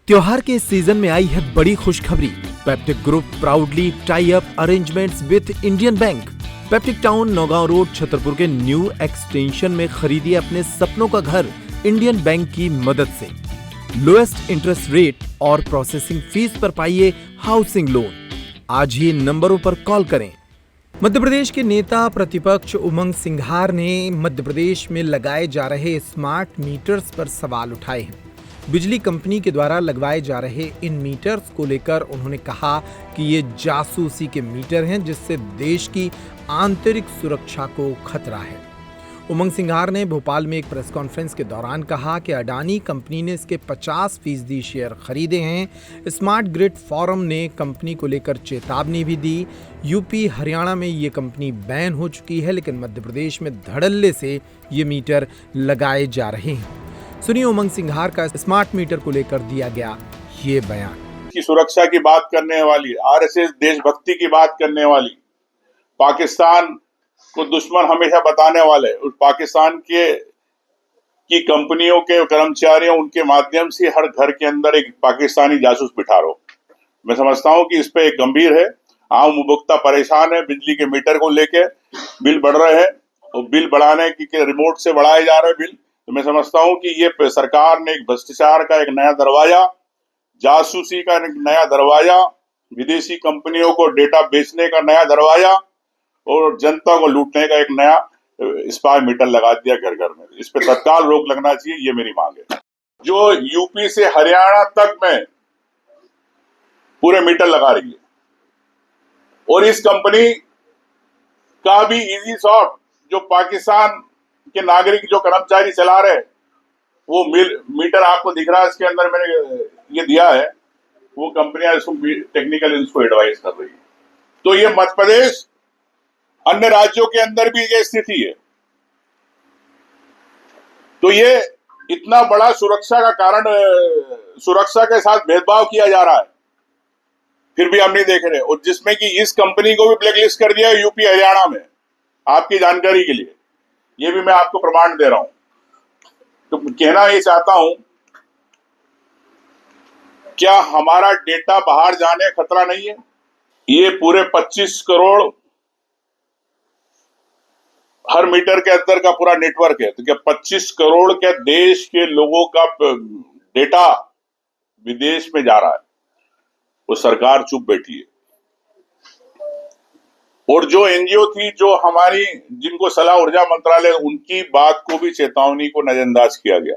त्योहार के इस सीजन में आई है बड़ी खुशखबरी। Peptic group proudly tie up arrangements with Indian bank. Peptic town Naugaon road Chhatarpur के न्यू एक्सटेंशन में खरीदिए अपने सपनों का घर इंडियन बैंक की मदद से। लोएस्ट इंटरेस्ट रेट और प्रोसेसिंग फीस पर पाइए हाउसिंग लोन। आज ही नंबरों पर कॉल करें। मध्य प्रदेश के नेता प्रतिपक्ष उमंग सिंघार ने मध्य प्रदेश में लगाए जा रहे स्मार्ट मीटर्स पर सवाल उठाए हैं। बिजली कंपनी के द्वारा लगवाए जा रहे इन मीटर्स को लेकर उन्होंने कहा कि ये जासूसी के मीटर हैं, जिससे देश की आंतरिक सुरक्षा को खतरा है। उमंग सिंघार ने भोपाल में एक प्रेस कॉन्फ्रेंस के दौरान कहा कि अडानी कंपनी ने इसके 50% शेयर खरीदे हैं। स्मार्ट ग्रिड फोरम ने कंपनी को लेकर चेतावनी भी दी। यूपी हरियाणा में ये कंपनी बैन हो चुकी है, लेकिन मध्य प्रदेश में धड़ल्ले से ये मीटर लगाए जा रहे हैं। सुनिए उमंग सिंघार का स्मार्ट मीटर को लेकर दिया गया ये बयान। की सुरक्षा की बात करने वाली, आरएसएस देशभक्ति की बात करने वाली, पाकिस्तान को दुश्मन हमेशा बताने वाले, उस पाकिस्तान की कंपनियों के कर्मचारियों उनके माध्यम से हर घर के अंदर एक पाकिस्तानी जासूस बिठा रहे हो। मैं समझता हूं कि इस पे एक गंभीर है। आम उपभोक्ता परेशान है, बिजली के मीटर को लेके बिल बढ़ रहे हैं और बिल बढ़ाने के रिमोट से बढ़ाए जा रहे हैं बिल। तो मैं समझता हूं कि ये सरकार ने एक भ्रष्टाचार का एक नया दरवाजा, जासूसी का एक नया दरवाजा, विदेशी कंपनियों को डेटा बेचने का नया दरवाजा और जनता को लूटने का एक नया स्पाई मीटर लगा दिया घर घर में। इस पे तत्काल रोक लगना चाहिए, ये मेरी मांग है। जो यूपी से हरियाणा तक में पूरे मीटर लगा रही है और इस कंपनी का भी इजी शॉट, जो पाकिस्तान के नागरिक जो कर्मचारी चला रहे, वो मीटर आपको दिख रहा है, इसके अंदर मैंने ये दिया है, वो कंपनियां इसको टेक्निकल इसको एडवाइस कर रही है। तो ये मध्य प्रदेश, अन्य राज्यों के अंदर भी ये स्थिति है। तो ये इतना बड़ा सुरक्षा का कारण, सुरक्षा के साथ भेदभाव किया जा रहा है, फिर भी हम नहीं देख रहे। और जिसमें कि इस कंपनी को भी ब्लैकलिस्ट कर दिया यूपी हरियाणा में, आपकी जानकारी के लिए, ये भी मैं आपको प्रमाण दे रहा हूं। तो कहना ये चाहता हूं, क्या हमारा डेटा बाहर जाने खतरा नहीं है? ये पूरे 25 करोड़ हर मीटर के अंदर का पूरा नेटवर्क है। तो क्या 25 करोड़ के देश के लोगों का डेटा विदेश में जा रहा है? वो सरकार चुप बैठी है। और जो एनजीओ थी, जो हमारी, जिनको सलाह ऊर्जा मंत्रालय, उनकी बात को भी चेतावनी को नजरअंदाज किया गया।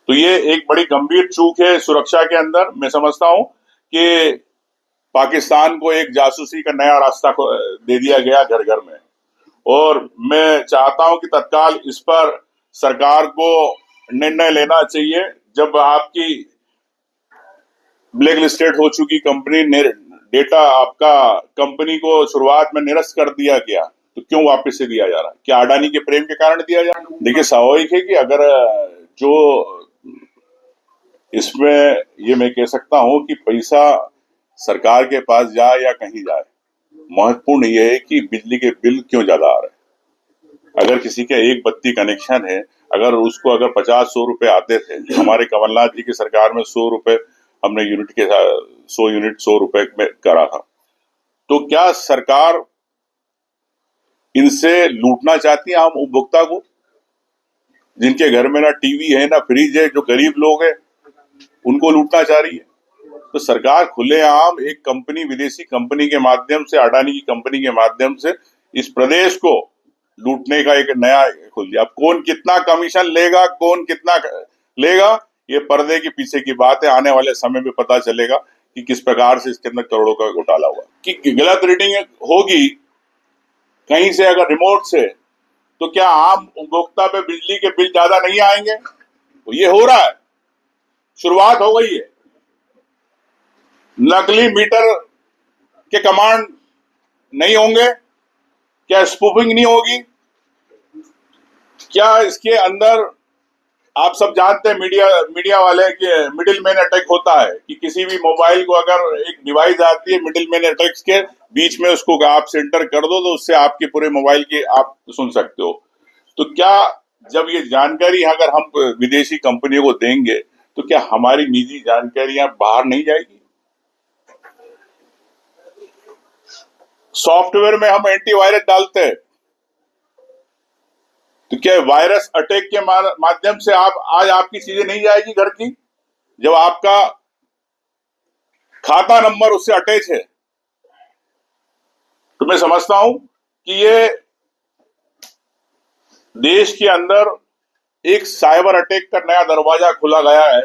तो ये एक बड़ी गंभीर चूक है सुरक्षा के अंदर। मैं समझता हूं कि पाकिस्तान को एक जासूसी का नया रास्ता दे दिया गया घर घर में। और मैं चाहता हूं कि तत्काल इस पर सरकार को निर्णय लेना चाहिए। जब आपकी ब्लैक लिस्टेड हो चुकी कंपनी, डेटा आपका कंपनी को शुरुआत में निरस्त कर दिया गया, तो क्यों वापस से दिया जा रहा है? क्या अडानी के प्रेम के कारण दिया जा रहा है? देखिए, स्वाभाविक है कि अगर जो इसमें, ये मैं कह सकता हूं कि पैसा सरकार के पास जाए या कहीं जाए, महत्वपूर्ण ये है कि बिजली के बिल क्यों ज्यादा आ रहे हैं। अगर किसी का एक बत्ती कनेक्शन है, अगर उसको अगर 50-100 रुपए आते थे, हमारे कमलनाथ जी की सरकार में 100 रुपए हमने यूनिट के 100 यूनिट 100 रुपए में करा था, तो क्या सरकार इनसे लूटना चाहती है आम उपभोक्ता को, जिनके घर में ना टीवी है ना फ्रिज है, जो गरीब लोग हैं, उनको लूटना चाह रही है? तो सरकार खुलेआम एक कंपनी, विदेशी कंपनी के माध्यम से, अडानी की कंपनी के माध्यम से इस प्रदेश को लूटने का एक नया खुल दिया। अब कौन कितना कमीशन लेगा, कौन कितना लेगा, ये पर्दे के पीछे की बात है। आने वाले समय में पता चलेगा कि किस प्रकार से इसके अंदर करोड़ों का घोटाला हुआ। कि गलत रीडिंग होगी कहीं से, अगर रिमोट से, तो क्या आम उपभोक्ता पे बिजली के बिल ज्यादा नहीं आएंगे? तो ये हो रहा है, शुरुआत हो गई है। नकली मीटर के कमांड नहीं होंगे? क्या स्पूफिंग नहीं होगी? क्या इसके अंदर, आप सब जानते हैं, मीडिया वाले के मिडिल मैन अटैक होता है कि किसी भी मोबाइल को अगर एक डिवाइस आती है मिडिल मैन अटैक्स के बीच में, उसको आप सेंटर कर दो तो उससे आपके पूरे मोबाइल की आप सुन सकते हो। तो क्या जब ये जानकारी अगर हम विदेशी कंपनियों को देंगे तो क्या हमारी निजी जानकारियां बाहर नहीं जाएगी? सॉफ्टवेयर में हम एंटीवायरस डालते हैं, तो क्या वायरस अटैक के माध्यम से आज आपकी चीजें नहीं जाएगी घर की, जब आपका खाता नंबर उससे अटैच है? तो मैं समझता हूं कि ये देश के अंदर एक साइबर अटैक का नया दरवाजा खुला गया है,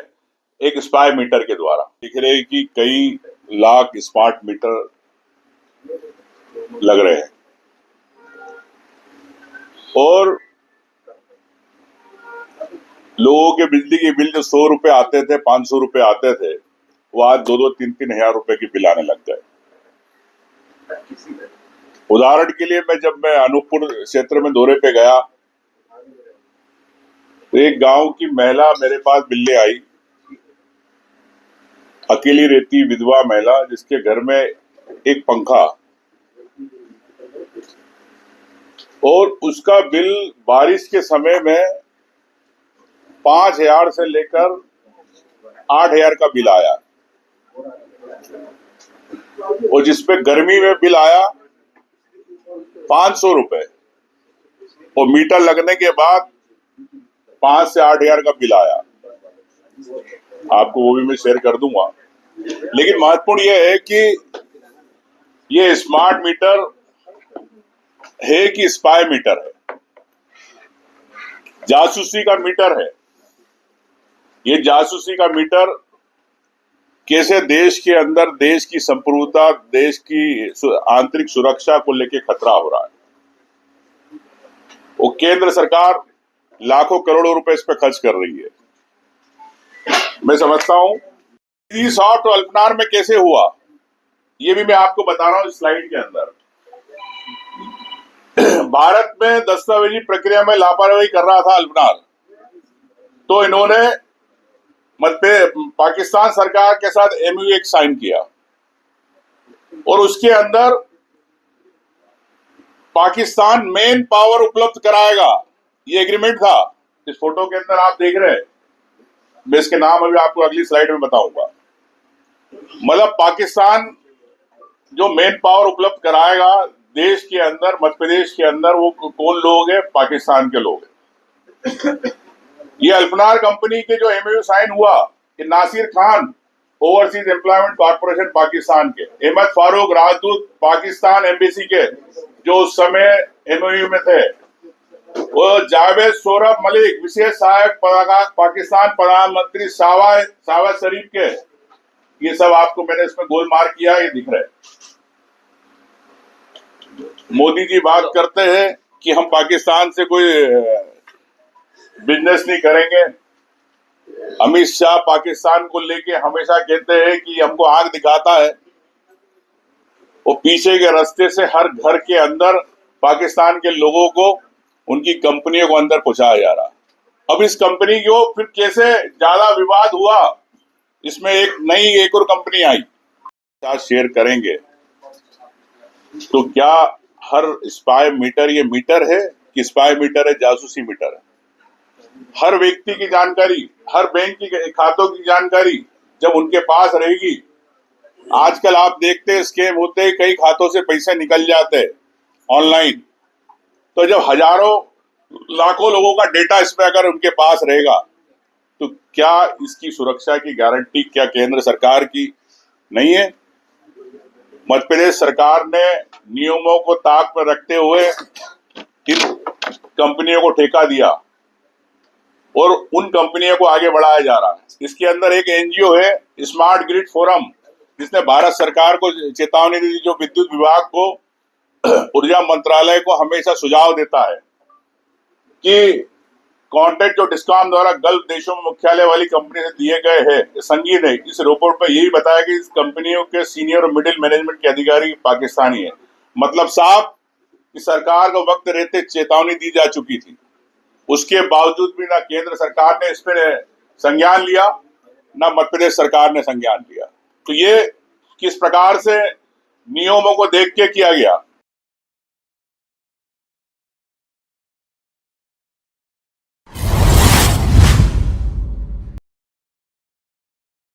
एक स्पाई मीटर के द्वारा। दिख रहे हैं कि कई लाख स्मार्ट मीटर लग रहे हैं और लोगों के बिजली के बिल जो 100 रुपए आते थे, 500 रुपए आते थे, वो आज 2-2, 3-3 हजार रुपए की बिल आने लग गए। उदाहरण के लिए जब मैं अनूपपुर क्षेत्र में दौरे पे गया तो एक गांव की महिला मेरे पास मिलने आई, अकेली रहती विधवा महिला, जिसके घर में एक पंखा और उसका बिल बारिश के समय में 5,000 से लेकर 8,000 का बिल आया और जिसपे गर्मी में बिल आया 500 रुपए और मीटर लगने के बाद 5 से 8,000 का बिल आया। आपको वो भी मैं शेयर कर दूंगा। लेकिन महत्वपूर्ण यह है कि ये स्मार्ट मीटर है कि स्पाई मीटर है, जासूसी का मीटर है। ये जासूसी का मीटर कैसे देश के अंदर देश की संप्रभुता, देश की आंतरिक सुरक्षा को लेकर खतरा हो रहा है। वो केंद्र सरकार लाखों करोड़ों रुपए इस पर खर्च कर रही है। मैं समझता हूं शॉट और अल्पनार में कैसे हुआ, ये भी मैं आपको बता रहा हूं स्लाइड के अंदर। भारत में दस्तावेजी प्रक्रिया में लापरवाही कर रहा था अल्पनार, तो इन्होंने पाकिस्तान सरकार के साथ MOU एक साइन किया और उसके अंदर पाकिस्तान मेन पावर उपलब्ध कराएगा, ये एग्रीमेंट था। इस फोटो के अंदर आप देख रहे हैं, मैं इसके नाम अभी आपको अगली स्लाइड में बताऊंगा। मतलब पाकिस्तान जो मेन पावर उपलब्ध कराएगा देश के अंदर, मध्य प्रदेश के अंदर, वो कौन लोग हैं? पाकिस्तान के लोग हैं। ये अल्पनार कंपनी के जो MOU साइन हुआ कि Nasir Khan overseas employment corporation Pakistan के, अहमद फारूक राजदूत पाकिस्तान एम्बेसी के जो उस समय MOU में थे, वो जावेद सोहरब मलिक विशेष सहायक पाकिस्तान प्रधानमंत्री शाहबाज शरीफ के, ये सब आपको मैंने इसमें गोल मार्क किया, ये दिख रहे हैं। मोदी जी बात करते हैं कि हम पाकिस्तान से कोई बिजनेस नहीं करेंगे। अमित शाह पाकिस्तान को लेके हमेशा कहते हैं कि हमको आंख दिखाता है, वो पीछे के रास्ते से हर घर के अंदर पाकिस्तान के लोगों को, उनकी कंपनियों को अंदर पहुंचाया जा रहा। अब इस कंपनी को फिर कैसे ज्यादा विवाद हुआ, इसमें एक और कंपनी आई, साथ शेयर करेंगे। तो क्या हर स्पाई मीटर ये मीटर है कि स्पाई मीटर है, जासूसी मीटर है? हर व्यक्ति की जानकारी, हर बैंक की खातों की जानकारी जब उनके पास रहेगी, आजकल आप देखते हैं स्कैम होते हैं, कई खातों से पैसे निकल जाते हैं ऑनलाइन, तो जब हजारों लाखों लोगों का डेटा इसमें अगर उनके पास रहेगा, तो क्या इसकी सुरक्षा की गारंटी क्या केंद्र सरकार की नहीं है? मध्य प्रदेश सरकार ने नियमों को ताक पर रखते हुए इन कंपनियों को ठेका दिया और उन कंपनियों को आगे बढ़ाया जा रहा है। इसके अंदर एक NGO है स्मार्ट ग्रिड फोरम, जिसने भारत सरकार को चेतावनी दी, जो विद्युत विभाग को, ऊर्जा मंत्रालय को हमेशा सुझाव देता है कि कॉन्ट्रैक्ट जो डिस्कॉम द्वारा गल्फ देशों में मुख्यालय वाली कंपनी से दिए गए हैं संगीन है। इस रिपोर्ट पर यही बताया कि इस कंपनियों के सीनियर और मिडिल मैनेजमेंट के अधिकारी पाकिस्तानी है। मतलब साफ कि सरकार को वक्त रहते चेतावनी दी जा चुकी थी, उसके बावजूद भी ना केंद्र सरकार ने इस पर संज्ञान लिया, ना मध्य प्रदेश सरकार ने संज्ञान लिया। तो ये किस प्रकार से नियमों को देख के किया गया।